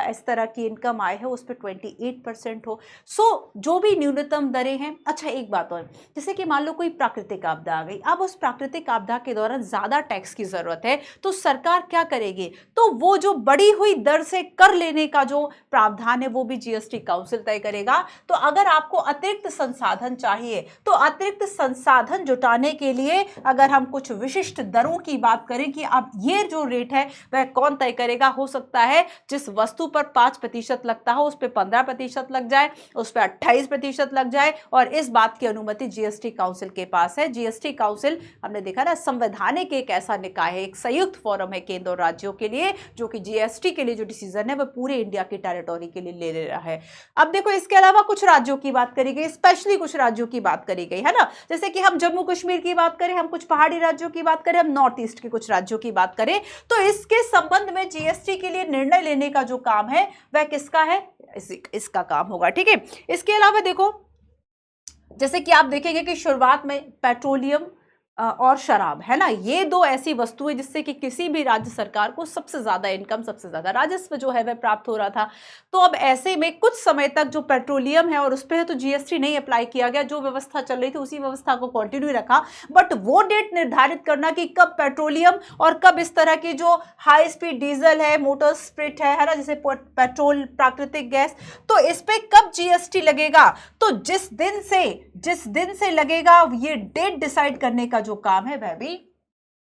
इस तरह की इनकम आए है उस पर 28% हो। सो जो भी न्यूनतम दरें हैं। अच्छा एक बात और, जैसे कि मान लो कोई कोई प्राकृतिक आपदा आ गई, अब उस प्राकृतिक आपदा के दौरान ज्यादा टैक्स की जरूरत है, तो सरकार क्या करेगी, तो वो जो बढ़ी हुई दर से कर लेने का जो प्रावधान है वो भी जीएसटी काउंसिल तय करेगा। तो अगर आपको अतिरिक्त संसाधन चाहिए, तो अतिरिक्त संसाधन जुटाने के लिए अगर हम कुछ विशिष्ट दरों की बात करें कि अब ये जो रेट है वह कौन तय करेगा, हो सकता है जिस वस्तु पर 5% लगता हो उस पर 15% लग जाए, उस पर 28% लग जाए, और इस बात की अनुमति जीएसटी काउंसिल के पास है। जीएसटी काउंसिल हमने देखा ना, संवैधानिक एक ऐसा निकाय है, एक संयुक्त फोरम है केंद्र और राज्यों के लिए, जो कि जीएसटी के लिए जो डिसीजन है वह पूरे इंडिया की टेरिटोरी के लिए ले रहा है। अब देखो, इसके अलावा कुछ राज्यों की बात करी गई, स्पेशली कुछ राज्यों की बात करी गई है ना, जैसे कि हम जम्मू कश्मीर की बात करें, हम कुछ पहाड़ी राज्यों की बात करें, हम नॉर्थ ईस्ट के कुछ राज्यों की बात करें, तो इसके संबंध में जीएसटी के लिए निर्णय लेने का जो काम है वह किसका है, इसका काम होगा। ठीक है, इसके अलावा देखो, जैसे कि आप देखेंगे कि शुरुआत में पेट्रोलियम और शराब है ना, ये दो ऐसी वस्तुएं जिससे कि किसी भी राज्य सरकार को सबसे ज्यादा इनकम, सबसे ज्यादा राजस्व जो है वह प्राप्त हो रहा था। तो अब ऐसे में कुछ समय तक जो पेट्रोलियम है और उस पर तो जीएसटी नहीं अप्लाई किया गया, जो व्यवस्था चल रही थी उसी व्यवस्था को कंटिन्यू रखा, बट वो डेट निर्धारित करना कि कब पेट्रोलियम और कब इस तरह की जो हाई स्पीड डीजल है, मोटर स्प्रिट है ना, जैसे पेट्रोल, प्राकृतिक गैस, तो इस पे कब जीएसटी लगेगा, तो जिस दिन से लगेगा ये डेट डिसाइड करने का जो काम है वह भी।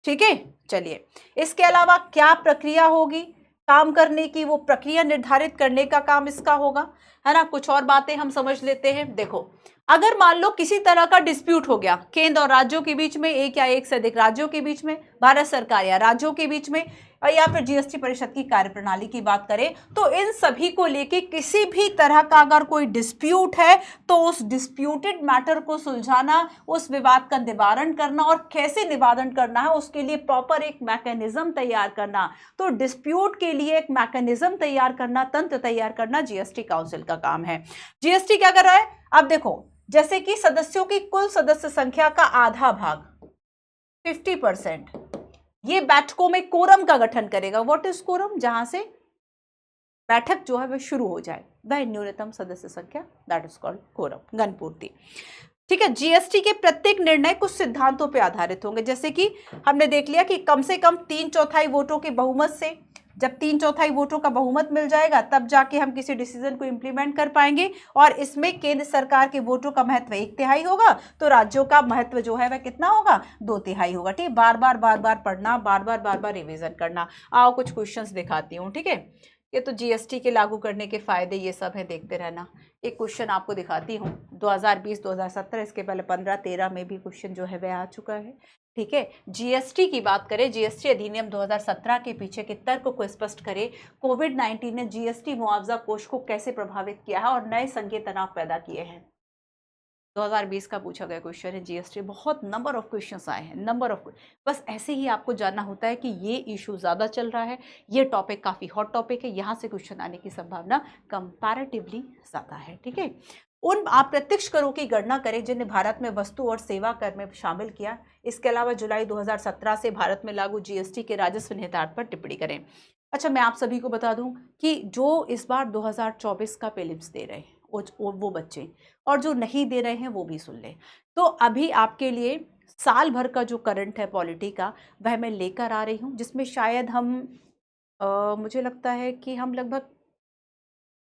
ठीक है, चलिए, इसके अलावा क्या प्रक्रिया होगी काम करने की, वो प्रक्रिया निर्धारित करने का काम इसका होगा, है ना। कुछ और बातें हम समझ लेते हैं। देखो, अगर मान लो किसी तरह का डिस्प्यूट हो गया केंद्र और राज्यों के बीच में, एक या एक से अधिक राज्यों के बीच में, भारत सरकार या राज्यों के बीच में, या फिर जीएसटी परिषद की कार्यप्रणाली की बात करें, तो इन सभी को लेके किसी भी तरह का अगर कोई डिस्प्यूट है तो उस डिस्प्यूटेड मैटर को सुलझाना, उस विवाद का निवारण करना, और कैसे निवारण करना है उसके लिए प्रॉपर एक मैकेनिज्म तैयार करना। तो डिस्प्यूट के लिए एक मैकेनिज्म तैयार करना, तंत्र तैयार करना जीएसटी काउंसिल का काम है। जीएसटी क्या कर रहा है, अब देखो, जैसे कि सदस्यों की कुल सदस्य संख्या का आधा भाग 50% ये बैठकों में कोरम का गठन करेगा। व्हाट इज कोरम, जहां से बैठक जो है वह शुरू हो जाए, वह न्यूनतम सदस्य संख्या, दैट इज कॉल्ड कोरम, गणपूर्ति। ठीक है, जीएसटी के प्रत्येक निर्णय कुछ सिद्धांतों पर आधारित होंगे, जैसे कि हमने देख लिया कि कम से कम 3/4 वोटों के बहुमत से, जब 3/4 वोटों का बहुमत मिल जाएगा तब जाके हम किसी डिसीजन को इंप्लीमेंट कर पाएंगे, और इसमें केंद्र सरकार के वोटों का महत्व 1/3 होगा, तो राज्यों का महत्व जो है वह कितना होगा, 2/3 होगा। ठीक, बार बार पढ़ना, बार बार रिवीजन करना। आओ कुछ क्वेश्चंस दिखाती हूँ। ठीक है, ये तो जीएसटी के लागू करने के फायदे ये सब है, देखते रहना। एक क्वेश्चन आपको दिखाती हूँ, 2020-2017, इसके पहले 15-13 में भी क्वेश्चन जो है वह आ चुका है। ठीक है, जीएसटी की बात करें, जीएसटी अधिनियम 2017 के पीछे के तर्क को स्पष्ट करें। कोविड-19 ने जीएसटी मुआवजा कोष को कैसे प्रभावित किया है और नए संघीय तनाव पैदा किए हैं। 2020 का पूछा गया क्वेश्चन है जीएसटी। बहुत नंबर ऑफ क्वेश्चंस आए हैं, नंबर ऑफ, बस ऐसे ही आपको जानना होता है कि ये इशू ज़्यादा चल रहा है, ये टॉपिक काफ़ी हॉट टॉपिक है, यहाँ से क्वेश्चन आने की संभावना कंपैरेटिवली ज़्यादा है। ठीक है, उन अप्रत्यक्ष करों की गणना करें जिन्हें भारत में वस्तु और सेवा कर में शामिल किया। इसके अलावा जुलाई 2017 से भारत में लागू जीएसटी के राजस्व निहितार्थ पर टिप्पणी करें। अच्छा, मैं आप सभी को बता दूं कि जो इस बार 2024 का प्रीलिम्स दे रहे हैं वो बच्चे, और जो नहीं दे रहे हैं वो भी सुन लें। तो अभी आपके लिए साल भर का जो करंट है पॉलिटी का, वह मैं लेकर आ रही हूँ, जिसमें शायद हम मुझे लगता है कि हम लगभग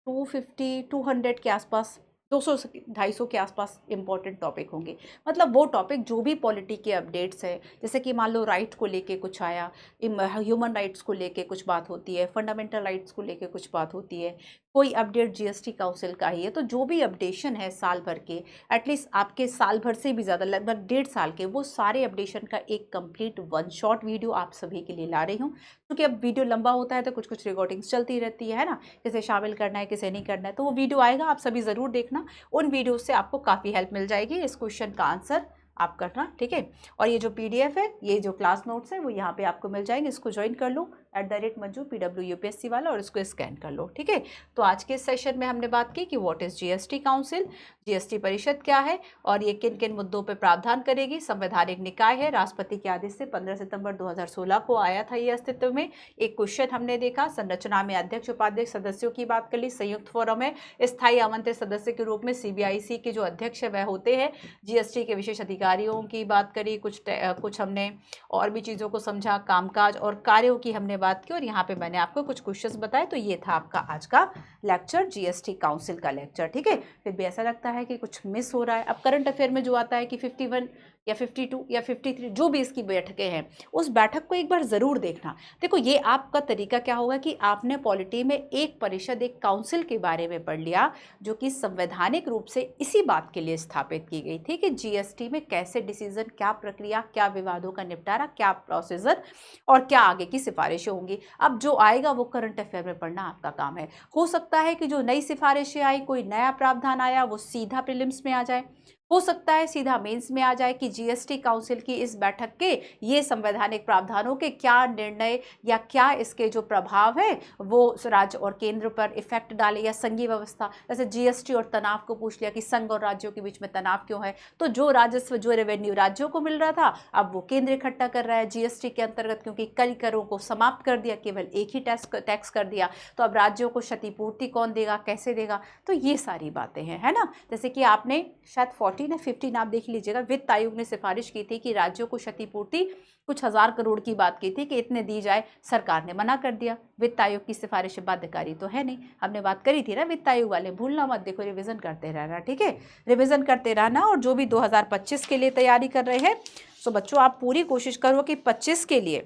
250-200 के आसपास, 200-250 के आसपास इंपॉर्टेंट टॉपिक होंगे। मतलब वो टॉपिक जो भी पॉलिटी के अपडेट्स है, जैसे कि मान लो राइट को लेके कुछ आया, ह्यूमन राइट्स को लेके कुछ बात होती है, फंडामेंटल राइट्स को लेके कुछ बात होती है, कोई अपडेट जीएसटी काउंसिल का ही है, तो जो भी अपडेशन है साल भर के, एटलीस्ट आपके साल भर से भी ज़्यादा, लगभग 1.5 साल के, वो सारे अपडेशन का एक कंप्लीट 1 शॉट वीडियो आप सभी के लिए ला रही हूँ। क्योंकि अब वीडियो लंबा होता है तो कुछ कुछ रिकॉर्डिंग्स चलती रहती है ना, किसे शामिल करना है किसे नहीं करना है, तो वो वीडियो आएगा, आप सभी ज़रूर देखना। उन वीडियो से आपको काफ़ी हेल्प मिल जाएगी। इस क्वेश्चन का आंसर आप करना, ठीक है। और ये जो पीडीएफ है, ये जो क्लास नोट्स है, वो यहाँ पे आपको मिल जाएंगे। इसको ज्वाइन कर लो @मंजू PWUPSC वाला, और इसको स्कैन कर लो, ठीक है। तो आज के सेशन में हमने बात की कि what is GST council, GST परिषद क्या है और ये किन किन मुद्दों पर प्रावधान करेगी। संवैधानिक निकाय है, राष्ट्रपति के आदेश से 15 सितंबर 2016 को आया था ये अस्तित्व में। एक क्वेश्चन हमने देखा, संरचना में अध्यक्ष उपाध्यक्ष सदस्यों की बात कर ली। संयुक्त फोरम है, स्थायी आमंत्रित सदस्य के रूप में CBIC के जो अध्यक्ष है वह होते हैं। जीएसटी के विशेष अधिकार जिम्मेदारियों की बात करी, कुछ हमने और भी चीज़ों को समझा, कामकाज और कार्यों की हमने बात की, और यहाँ पे मैंने आपको कुछ क्वेश्चंस बताए। तो ये था आपका आज का लेक्चर, जीएसटी काउंसिल का लेक्चर। ठीक है, फिर भी ऐसा लगता है कि कुछ मिस हो रहा है। अब करंट अफेयर में जो आता है कि 51 या 52 या 53 जो भी इसकी बैठकें हैं, उस बैठक को एक बार ज़रूर देखना। देखो, ये आपका तरीका क्या होगा कि आपने पॉलिटी में एक परिषद, एक काउंसिल के बारे में पढ़ लिया, जो कि संवैधानिक रूप से इसी बात के लिए स्थापित की गई थी कि जीएसटी में कैसे डिसीजन, क्या प्रक्रिया, क्या विवादों का निपटारा, क्या प्रोसीजर और क्या आगे की सिफारिशें होंगी। अब जो आएगा वो करंट अफेयर में पढ़ना आपका काम है। हो सकता है कि जो नई सिफारिशें आई, कोई नया प्रावधान आया, वो सीधा प्रीलिम्स में आ जाए, हो सकता है सीधा मेंस में आ जाए कि जीएसटी काउंसिल की इस बैठक के ये संवैधानिक प्रावधानों के क्या निर्णय या क्या इसके जो प्रभाव है वो राज्य और केंद्र पर इफेक्ट डाले, या संघीय व्यवस्था, जैसे जीएसटी और तनाव को पूछ लिया कि संघ और राज्यों के बीच में तनाव क्यों है। तो जो राजस्व, जो रेवेन्यू राज्यों को मिल रहा था, अब वो केंद्र इकट्ठा कर रहा है जीएसटी के अंतर्गत, क्योंकि कई करों को समाप्त कर दिया, केवल एक ही टैक्स कर दिया। तो अब राज्यों को क्षतिपूर्ति कौन देगा, कैसे देगा, तो ये सारी बातें हैं, है ना। जैसे कि आपने शायद 14 या 15 आप देख लीजिएगा, वित्त आयोग ने सिफारिश की थी कि राज्यों को क्षतिपूर्ति कुछ 1000 करोड़ की बात की थी कि इतने दी जाए, सरकार ने मना कर दिया। वित्त आयोग की सिफारिश बाध्यकारी तो है नहीं, हमने बात करी थी ना वित्त आयोग वाले, भूलना मत। देखो, रिवीजन करते रहना, ठीक है, रिवीजन करते रहना। और जो भी 2025 के लिए तैयारी कर रहे हैं, तो बच्चों आप पूरी कोशिश करो कि 25 के लिए,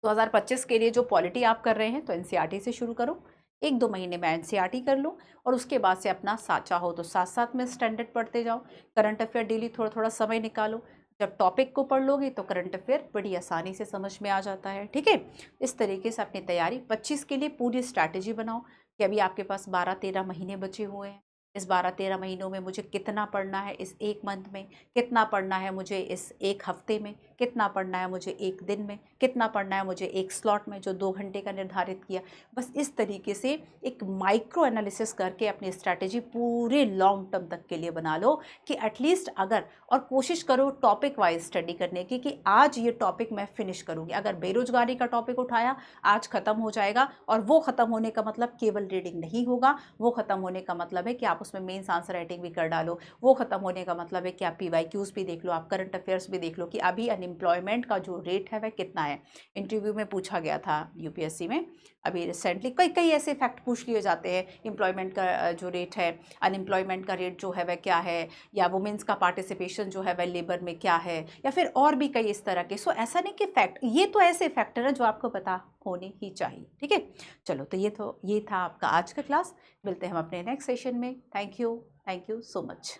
2025 के लिए जो पॉलिटी आप कर रहे हैं, तो एनसीईआरटी से शुरू करो। 1-2 महीने में एनसीईआरटी कर लो, और उसके बाद से अपना साथ चाहो तो साथ साथ में स्टैंडर्ड पढ़ते जाओ। करंट अफेयर डेली थोड़ा थोड़ा समय निकालो। जब टॉपिक को पढ़ लोगे तो करंट अफेयर बड़ी आसानी से समझ में आ जाता है। ठीक है, इस तरीके से अपनी तैयारी 25 के लिए पूरी स्ट्रैटेजी बनाओ कि अभी आपके पास 12-13 महीने बचे हुए हैं। इस 12-13 महीनों में मुझे कितना पढ़ना है, इस एक मंथ में कितना पढ़ना है मुझे, इस एक हफ्ते में कितना पढ़ना है मुझे, एक दिन में कितना पढ़ना है मुझे, एक स्लॉट में जो 2 घंटे का निर्धारित किया। बस इस तरीके से एक माइक्रो एनालिसिस करके अपनी स्ट्रैटेजी पूरे लॉन्ग टर्म तक के लिए बना लो कि एटलीस्ट अगर, और कोशिश करो टॉपिक वाइज स्टडी करने की कि आज ये टॉपिक मैं फिनिश करूँगी। अगर बेरोजगारी का टॉपिक उठाया, आज ख़त्म हो जाएगा, और वो ख़त्म होने का मतलब केवल रीडिंग नहीं होगा, वो ख़त्म होने का मतलब है कि आप उसमें मेंस आंसर राइटिंग भी कर डालो। वो ख़त्म होने का मतलब है कि आप पीवाईक्यूज भी देख लो, आप करंट अफेयर्स भी देख लो कि अभी अनएम्प्लॉयमेंट का जो रेट है वह कितना है। इंटरव्यू में पूछा गया था यूपीएससी में, अभी रिसेंटली कई ऐसे फैक्ट पूछ लिए जाते हैं। एम्प्लॉयमेंट का जो रेट है, अनएम्प्लॉयमेंट का रेट जो है वह क्या है, या वुमेंस का पार्टिसिपेशन जो है वह लेबर में क्या है, या फिर और भी कई इस तरह के। सो ऐसा नहीं कि फैक्ट, ये तो ऐसे फैक्टर है जो आपको पता होने ही चाहिए। ठीक है, चलो, तो ये था आपका आज का क्लास। मिलते हैं हम अपने नेक्स्ट सेशन में। Thank you so much.